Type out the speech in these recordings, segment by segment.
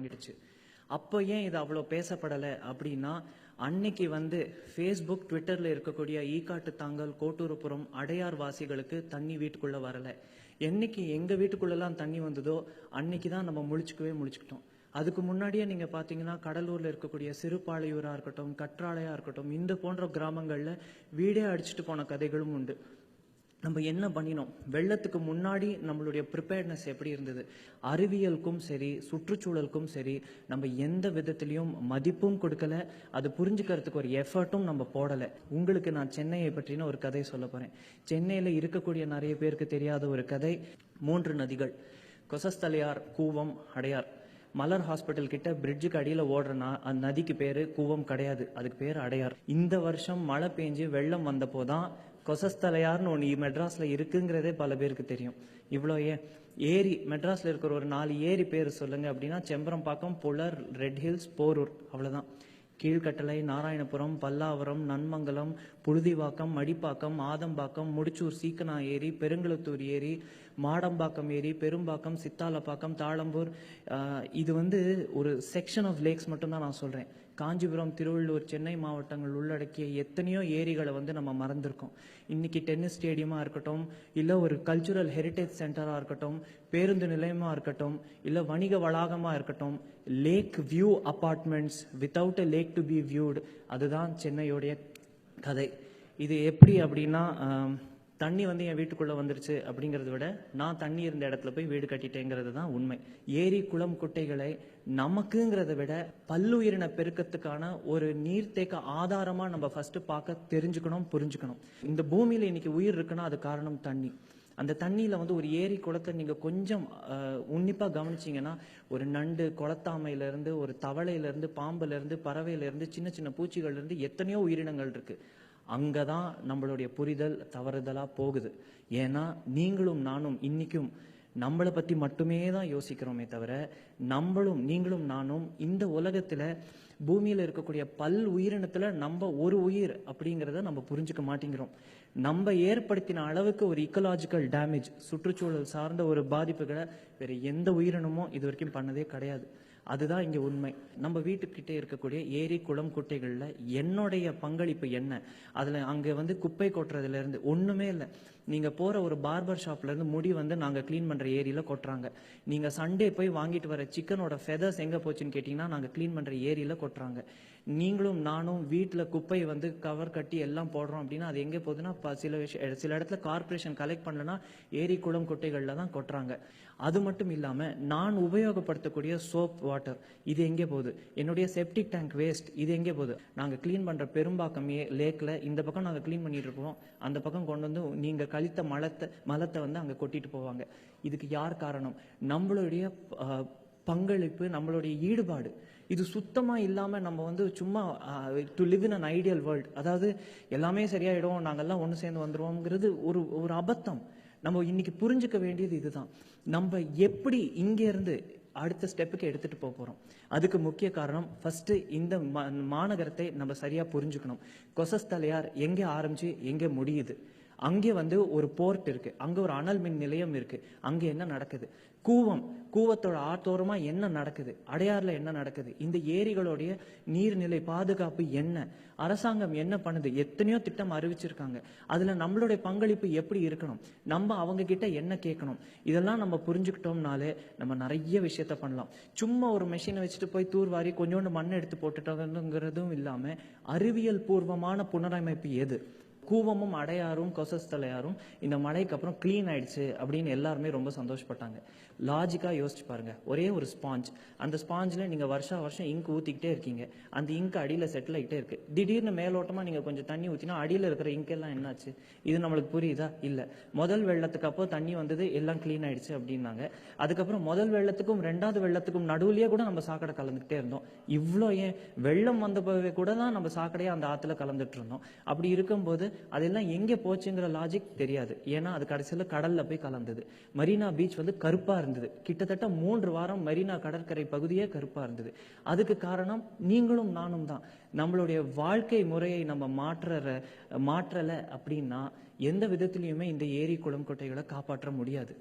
தொடங்கிடுச்சு. அப்போ ஏன் இது அவ்வளோ பேசப்படலை அப்படின்னா, அன்னைக்கு ஃபேஸ்புக் ட்விட்டரில் இருக்கக்கூடிய ஈக்காட்டு தாங்கல் கோட்டூர்புரம் அடையார் வாசிகளுக்கு தண்ணி வீட்டுக்குள்ளே வரலை. என்னைக்கு எங்கள் வீட்டுக்குள்ளெல்லாம் தண்ணி வந்ததோ அன்னைக்கு தான் நம்ம முழிச்சுக்கிட்டோம். அதுக்கு முன்னாடியே நீங்கள் பார்த்தீங்கன்னா கடலூரில் இருக்கக்கூடிய சிறுபாளையூராக இருக்கட்டும், கற்றாழையாக இருக்கட்டும், இந்த போன்ற கிராமங்களில் வீடே அடிச்சுட்டு போன கதைகளும் உண்டு. நம்ம என்ன பண்ணினோம், வெள்ளத்துக்கு முன்னாடி நம்மளுடைய ப்ரிப்பேர்ட்னஸ் எப்படி இருந்தது, அறிவியலுக்கும் சரி சுற்றுச்சூழலுக்கும் சரி நம்ம எந்த விதத்திலையும் மதிப்பும் கொடுக்கல, அது புரிஞ்சுக்கிறதுக்கு ஒரு எஃபர்ட்டும் நம்ம போடலை. உங்களுக்கு நான் சென்னையை பற்றின ஒரு கதை சொல்ல போகிறேன். சென்னையில் இருக்கக்கூடிய நிறைய பேருக்கு தெரியாத ஒரு கதை. 3 நதிகள், கொசஸ்தலையார், கூவம், அடையார். மலர் ஹாஸ்பிட்டல் கிட்ட பிரிட்ஜுக்கு அடியில் ஓடுற அந்த நதிக்கு பேர் கூவம் கிடையாது, அதுக்கு பேர் அடையார். இந்த வருஷம் மழை பெஞ்சு வெள்ளம் வந்தப்போதான் கொசஸ்தலையார்னு ஒன்று மெட்ராஸில் இருக்குங்கிறதே பல பேருக்கு தெரியும். இவ்வளோ ஏரி மெட்ராஸில் இருக்கிற ஒரு 4 ஏரி பேர் சொல்லுங்க அப்படின்னா செம்பரம்பாக்கம், புலர், ரெட் ஹில்ஸ், போரூர், அவ்வளோதான். கீழ்கட்டளை, நாராயணபுரம், பல்லாவரம், நன்மங்கலம், புழுதிவாக்கம், மடிப்பாக்கம், ஆதம்பாக்கம், முடிச்சூர் சீக்கனா ஏரி, பெருங்குளத்தூர் ஏரி, மாடம்பாக்கம் ஏரி, பெரும்பாக்கம், சித்தாலப்பாக்கம், தாளம்பூர். இது ஒரு செக்ஷன் ஆஃப் லேக்ஸ் மட்டும்தான் நான் சொல்கிறேன். காஞ்சிபுரம், திருவள்ளூர், சென்னை மாவட்டங்கள் உள்ளடக்கிய எத்தனையோ ஏரிகளை நம்ம மறந்துருக்கோம். இன்னைக்கு டென்னிஸ் ஸ்டேடியமாக இருக்கட்டும், இல்லை ஒரு கல்ச்சுரல் ஹெரிட்டேஜ் சென்டராக இருக்கட்டும், பேருந்து நிலையமாக இருக்கட்டும், இல்லை வணிக வளாகமாக இருக்கட்டும், lake view apartments without a lake to be viewed, அதுதான் சென்னையோடைய கதை. இது எப்படி அப்படின்னா, தண்ணி என் வீட்டுக்குள்ளே வந்துருச்சு அப்படிங்கிறத விட நான் தண்ணி இருந்த இடத்துல போய் வீடு கட்டிட்டேங்கிறது தான் உண்மை. ஏரி, குளம், குட்டைகளை நமக்குங்கிறத விட பல்லுயிரின பெருக்கத்துக்கான ஒரு நீர்த்தேக்க ஆதாரமாக நம்ம ஃபர்ஸ்ட் பார்க்க தெரிஞ்சுக்கணும், புரிஞ்சுக்கணும். இந்த பூமியில் இன்னைக்கு உயிர் இருக்குன்னா அது காரணம் தண்ணி. அந்த தண்ணியில் ஒரு ஏரி குளத்தை நீங்கள் கொஞ்சம் உன்னிப்பாக கவனிச்சிங்கன்னா ஒரு நண்டு, குளத்தாமையிலேருந்து, ஒரு தவளையிலேருந்து, பாம்புலேருந்து, பறவையிலேருந்து, சின்ன சின்ன பூச்சிகள்லேருந்து எத்தனையோ உயிரினங்கள் இருக்குது. அங்கே தான் நம்மளுடைய புரிதல் தவறுதலாக போகுது. ஏன்னா நீங்களும் நானும் இன்னைக்கும் நம்மளை பற்றி மட்டுமே தான் யோசிக்கிறோமே தவிர, நீங்களும் நானும் இந்த உலகத்தில் பூமியில் இருக்கக்கூடிய பல் உயிரினத்தில் நம்ம ஒரு உயிர் அப்படிங்கிறத நம்ம புரிஞ்சுக்க மாட்டேங்கிறோம். நம்ம ஏற்படுத்தின அளவுக்கு ஒரு இக்கலாஜிக்கல் டேமேஜ், சுற்றுச்சூழல் சார்ந்த ஒரு பாதிப்புகளை வேறு எந்த உயிரினமும் இது வரைக்கும் பண்ணதே கிடையாது. அதுதான் இங்கே உண்மை. நம்ம வீட்டுக்கிட்டே இருக்கக்கூடிய ஏரி, குளம், குட்டைகளில் என்னுடைய பங்களிப்பு என்ன? அதில் அங்கே குப்பை கொட்டுறதுலேருந்து ஒன்றுமே இல்லை. நீங்கள் போகிற ஒரு பார்பர் ஷாப்லேருந்து முடி நாங்கள் க்ளீன் பண்ணுற ஏரியில் கொட்டுறாங்க. நீங்கள் சண்டே போய் வாங்கிட்டு வர சிக்கனோட ஃபெதர்ஸ் எங்கே போச்சுன்னு கேட்டிங்கன்னா நாங்கள் க்ளீன் பண்ணுற ஏரியில் கொட்டுறாங்க. நீங்களும் நானும் வீட்டில் குப்பை கவர் கட்டி எல்லாம் போடுறோம் அப்படின்னா அது எங்கே போகுதுன்னா சில இடத்துல கார்பரேஷன் கலெக்ட் பண்ணலன்னா ஏரி, குளம், குட்டைகளில் தான் கொட்டுறாங்க. அது மட்டும் இல்லாமல் நான் உபயோகப்படுத்தக்கூடிய சோப் வாட்டர் இது எங்கே போகுது? என்னுடைய செப்டிக் டேங்க் வேஸ்ட் இது எங்கே போகுது? நாங்கள் க்ளீன் பண்ணுற பெரும்பாக்கம் லேக்கில் இந்த பக்கம் நாங்கள் க்ளீன் பண்ணிட்டு இருக்கோம், அந்த பக்கம் கொண்டு நீங்கள் கழித்த மலத்தை அங்கே கொட்டிட்டு போவாங்க. இதுக்கு யார் காரணம்? நம்மளுடைய பங்களிப்பு, நம்மளுடைய ஈடுபாடு. இது சுத்தமாக இல்லாமல் நம்ம சும்மா to live in an ideal world, அதாவது எல்லாமே சரியாயிடும், நாங்கள்லாம் ஒன்று சேர்ந்து வந்துடுவோங்கிறது ஒரு அபத்தம். நம்ம இன்னைக்கு புரிஞ்சுக்க வேண்டியது இதுதான். நம்ம எப்படி இங்கேருந்து அடுத்த ஸ்டெப்புக்கு எடுத்துகிட்டு போகிறோம். அதுக்கு முக்கிய காரணம் ஃபஸ்ட்டு இந்த மாநகரத்தை நம்ம சரியாக புரிஞ்சுக்கணும். கொசஸ்தலையார் எங்கே ஆரம்பித்து எங்கே முடியுது? அங்கே ஒரு போர்ட் இருக்குது, அங்கே ஒரு அனல் மின் நிலையம் இருக்குது, அங்கே என்ன நடக்குது? கூவத்தோட ஆத்தோரமாக என்ன நடக்குது? அடையாறில் என்ன நடக்குது? இந்த ஏரிகளுடைய நீர்நிலை பாதுகாப்பு என்ன? அரசாங்கம் என்ன பண்ணுது? எத்தனையோ திட்டம் அறிவிச்சிருக்காங்க. அதில் நம்மளுடைய பங்களிப்பு எப்படி இருக்கணும்? நம்ம அவங்க கிட்ட என்ன கேட்கணும்? இதெல்லாம் நம்ம புரிஞ்சுக்கிட்டோம்னாலே நம்ம நிறைய விஷயத்த பண்ணலாம். சும்மா ஒரு மெஷினை வச்சுட்டு போய் தூர்வாரி கொஞ்சோண்டு மண் எடுத்து போட்டுட்டோங்கிறதும் இல்லாமல் அறிவியல் பூர்வமான புனரமைப்பு எது? கூவமும் அடையாரும் கொசஸ்தலையாரும் இந்த மழைக்கு அப்புறம் க்ளீன் ஆயிடுச்சு அப்படின்னு எல்லாருமே ரொம்ப சந்தோஷப்பட்டாங்க. லாஜிக்காக யோசிச்சு பாருங்க. ஒரே ஒரு ஸ்பாஞ்ச், அந்த ஸ்பாஞ்சில் நீங்கள் வருஷம் இங்க் ஊற்றிக்கிட்டே இருக்கீங்க, அந்த இங்க் அடியில் செட்டில் ஆகிட்டே இருக்கு. திடீர்னு மேலோட்டமாக நீங்கள் கொஞ்சம் தண்ணி ஊற்றினா அடியில் இருக்கிற இங்கெல்லாம் என்னாச்சு? இது நம்மளுக்கு புரியுதா? இல்லை. முதல் வெள்ளத்துக்கு அப்போ தண்ணி வந்தது, எல்லாம் க்ளீன் ஆயிடுச்சு அப்படின்னாங்க. அதுக்கப்புறம் முதல் வெள்ளத்துக்கும் 2வது வெள்ளத்துக்கும் நடுவுலேயே கூட நம்ம சாக்கடை கலந்துக்கிட்டே இருந்தோம். இவ்வளோ ஏன் வெள்ளம் வந்தப்பவே கூட தான் நம்ம சாக்கடையாக அந்த ஆற்றுல கலந்துட்டு இருந்தோம். அப்படி இருக்கும்போது அதெல்லாம் எங்கே போச்சுங்கிற லாஜிக் தெரியாது. ஏன்னா அது கடைசியில் கடல்ல போய் கலந்தது. மரீனா பீச் கருப்பா இருந்தது. கிட்டத்தட்ட 3 வாரம் மரீனா கடற்கரை பகுதியே கருப்பா இருந்தது. அதுக்கு காரணம் நீங்களும் நானும் தான். நம்மளுடைய வாழ்க்கை முறையை நம்ம மாற்றலை அப்படின்னா எந்த விதத்திலையுமே இந்த ஏரி, குளம், குட்டைகளை காப்பாற்ற முடியாது.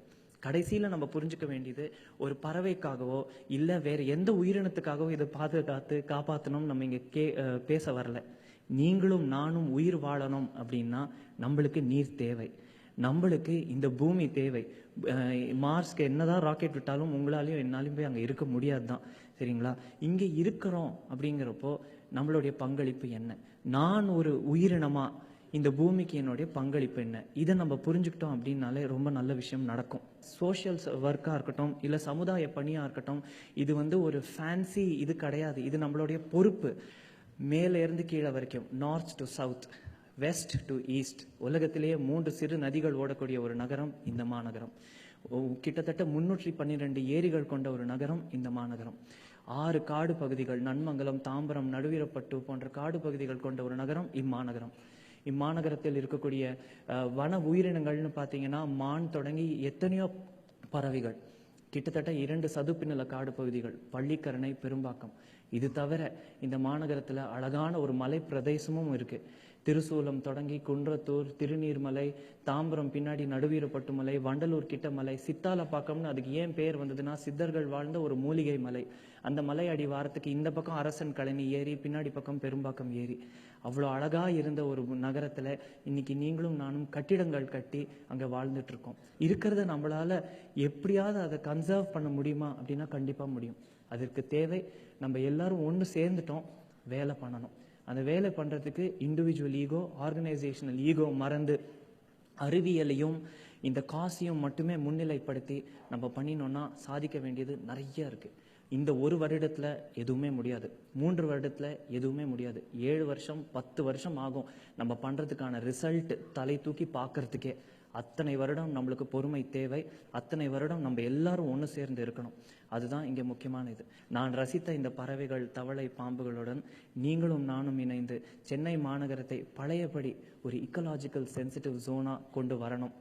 கடைசியில் நம்ம புரிஞ்சுக்க வேண்டியது, ஒரு பறவைக்காகவோ இல்லை வேற எந்த உயிரினத்துக்காகவோ இதை பாதுகாத்து காப்பாற்றணும் நம்ம இங்கே பேச வரல. நீங்களும் நானும் உயிர் வாழணும் அப்படின்னா நம்மளுக்கு நீர் தேவை, நம்மளுக்கு இந்த பூமி தேவை. மார்ஸ்க்கு என்னதான் ராக்கெட் விட்டாலும் உங்களாலையும் என்னாலையும் போய் அங்கே இருக்க முடியாது தான், சரிங்களா? இங்கே இருக்கிறோம் அப்படிங்கிறப்போ நம்மளுடைய பங்களிப்பு என்ன? நான் ஒரு உயிரினமா இந்த பூமிக்கு என்னுடைய பங்களிப்பு என்ன? இதை நம்ம புரிஞ்சுக்கிட்டோம் அப்படின்னாலே ரொம்ப நல்ல விஷயம் நடக்கும். சோஷியல் ஒர்க்காக இருக்கட்டும், இல்லை சமுதாய பணியாக இருக்கட்டும், இது ஒரு ஃபேன்சி இது கிடையாது. இது நம்மளுடைய பொறுப்பு. மேலே இருந்து கீழே வரைக்கும், north to south, west to east, உலகத்திலேயே 3 சிறு நதிகள் ஓடக்கூடிய ஒரு நகரம் இந்த மாநகரம். கிட்டத்தட்ட 312 ஏரிகள் கொண்ட ஒரு நகரம் இந்த மாநகரம். 6 காடு பகுதிகள், நன்மங்கலம், தாம்பரம், நடுவீரப்பட்டு போன்ற காடு பகுதிகள் கொண்ட ஒரு நகரம் இம்மாநகரம். இம்மாநகரத்தில் இருக்கக்கூடிய வன உயிரினங்கள்னு பார்த்தீங்கன்னா, மான் தொடங்கி எத்தனையோ பறவைகள், கிட்டத்தட்ட 2 சதுப்பு நில காடு பகுதிகள், பள்ளிக்கரணை, பெரும்பாக்கம். இது தவிர இந்த மாநகரத்தில் அழகான ஒரு மலை பிரதேசமும் இருக்கு. திருசூலம் தொடங்கி குன்றத்தூர், திருநீர்மலை, தாம்பரம் பின்னாடி நடுவீரப்பட்டு மலை, வண்டலூர் கிட்ட மலை, சித்தாலப்பாக்கம்னு அதுக்கு ஏன் பேர் வந்ததுன்னா சித்தர்கள் வாழ்ந்த ஒரு மூலிகை மலை. அந்த மலை அடி வாரத்துக்கு இந்த பக்கம் அரசன் கழனி ஏரி, பின்னாடி பக்கம் பெரும்பாக்கம் ஏரி. அவ்வளோ அழகா இருந்த ஒரு நகரத்துல இன்னைக்கு நீங்களும் நானும் கட்டிடங்கள் கட்டி அங்க வாழ்ந்துட்டு இருக்கோம். இருக்கிறத நம்மளால எப்படியாவது அதை கன்சர்வ் பண்ண முடியுமா அப்படின்னா கண்டிப்பா முடியும். அதற்கு தேவை நம்ம எல்லாரும் ஒன்று சேர்ந்துட்டோம், வேலை பண்ணணும். அந்த வேலை பண்றதுக்கு இண்டிவிஜுவல் ஈகோ, ஆர்கனைசேஷனல் ஈகோ மறந்து அறிவியலையும் இந்த காசையும் மட்டுமே முன்னிலைப்படுத்தி நம்ம பண்ணினோம்னா சாதிக்க வேண்டியது நிறைய இருக்கு. இந்த 1 வருடத்துல எதுவுமே முடியாது, 3 வருடத்துல எதுவுமே முடியாது, 7 வருஷம் 10 வருஷம் ஆகும் நம்ம பண்றதுக்கான ரிசல்ட் தலை தூக்கி பார்க்கறதுக்கே. அத்தனை வருடம் நம்மளுக்கு பொறுமை தேவை. அத்தனை வருடம் நம்ம எல்லாரும் ஒன்று சேர்ந்து இருக்கணும். அதுதான் இங்கே முக்கியமான இது. நான் ரசித்த இந்த பறவைகள், தவளை, பாம்புகளுடன் நீங்களும் நானும் இணைந்து சென்னை மாநகரத்தை பழையபடி ஒரு இக்கலாஜிக்கல் சென்சிட்டிவ் ஜோனா கொண்டு வரணும்.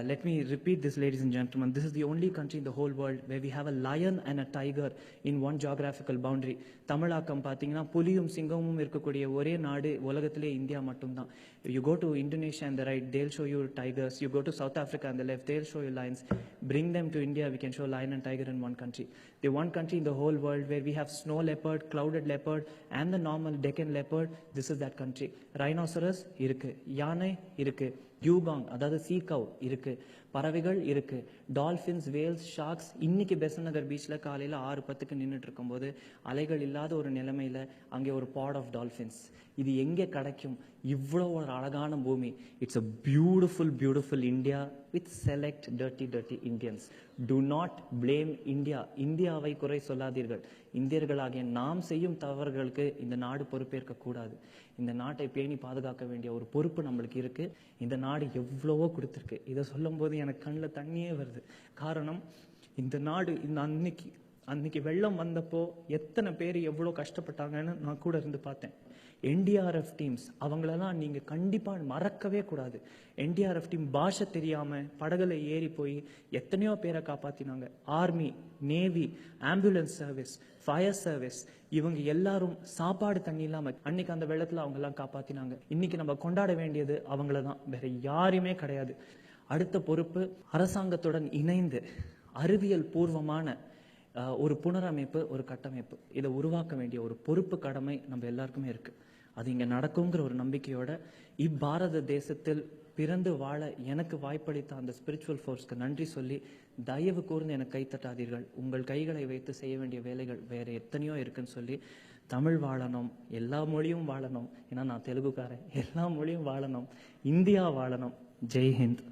Let me repeat this, ladies and gentlemen. This is the only country in the whole world where we have a lion and a tiger in one geographical boundary. தமிழாக்கம் பார்த்தீங்கன்னா புலியும் சிங்கமும் இருக்கக்கூடிய ஒரே நாடு உலகத்திலே இந்தியா மட்டும்தான். You go to Indonesia on the right, they'll show you tigers. You go to South Africa on the left, they'll show you lions. Bring them to India, we can show lion and tiger in one country. The one country in the whole world where we have snow leopard, clouded leopard and the normal Deccan leopard, this is that country. Rhinoceros இருக்கு, யானை இருக்கு, dugong அதாவது சீகவ் இருக்கு, பறவைகள் இருக்கு, dolphins, Wales, sharks. இன்னைக்கு பெசன்ட் நகர் பீச்சில் காலையில் 6:10 நின்றுட்டு இருக்கும்போது அலைகள் இல்லாத ஒரு நிலைமையில் அங்கே ஒரு பாட் ஆஃப் டால்ஃபின்ஸ். இது எங்கே கிடைக்கும்? இவ்வளோ ஒரு அழகான பூமி. It's a beautiful beautiful India with select dirty Indians. To not blame India. இந்தியாவை குறை சொல்லாதீர்கள். இந்தியர்களாகிய நாம் செய்யும் தவறுகளுக்கு இந்த நாடு பொறுப்பேற்க கூடாது. இந்த நாட்டை பேணி பாதுகாக்க வேண்டிய ஒரு பொறுப்பு நம்மளுக்கு இருக்கு. இந்த நாடு எவ்வளவோ கொடுத்துருக்கு. இதை சொல்லும் போது எனக்கு கண்ணில் தண்ணியே வருது. காரணம், இந்த நாடு இந்த அன்னைக்கு வெள்ளம் வந்தப்போ எத்தனை பேர் எவ்வளோ கஷ்டப்பட்டாங்கன்னு நான் கூட இருந்து பார்த்தேன். என்டிஆர்எஃப் டீம்ஸ், அவங்களெல்லாம் நீங்கள் கண்டிப்பாக மறக்கவே கூடாது. என்டிஆர்எஃப் டீம் பாஷை தெரியாமல் படகுல ஏறி போய் எத்தனையோ பேரை காப்பாற்றினாங்க. Army, navy, ambulance service, fire service, இவங்க எல்லாரும் சாப்பாடு தண்ணி இல்லாமல் அன்னைக்கு அந்த வெள்ளத்தில் அவங்கெல்லாம் காப்பாற்றினாங்க. இன்னைக்கு நம்ம கொண்டாட வேண்டியது அவங்கள தான், வேற யாருமே கிடையாது. அடுத்த பொறுப்பு அரசாங்கத்துடன் இணைந்து அறிவியல் பூர்வமான ஒரு புனரமைப்பு, ஒரு கட்டமைப்பு, இதை உருவாக்க வேண்டிய ஒரு பொறுப்பு, கடமை நம்ம எல்லாருக்குமே இருக்கு. அது இங்கே நடக்குங்கிற ஒரு நம்பிக்கையோட இப்பாரத தேசத்தில் பிறந்து வாழ எனக்கு வாய்ப்பளித்த அந்த ஸ்பிரிச்சுவல் ஃபோர்ஸ்க்கு நன்றி சொல்லி, தயவு கூர்ந்து எனக்கு கைத்தட்டாதீர்கள். உங்கள் கைகளை வைத்து செய்ய வேண்டிய வேலைகள் வேற எத்தனையோ இருக்குன்னு சொல்லி, தமிழ் வாழணும், எல்லா மொழியும் வாழணும். ஏன்னா நான் தெலுங்குக்காரன். எல்லா மொழியும் வாழணும், இந்தியா வாழணும். ஜெய் ஹிந்த்.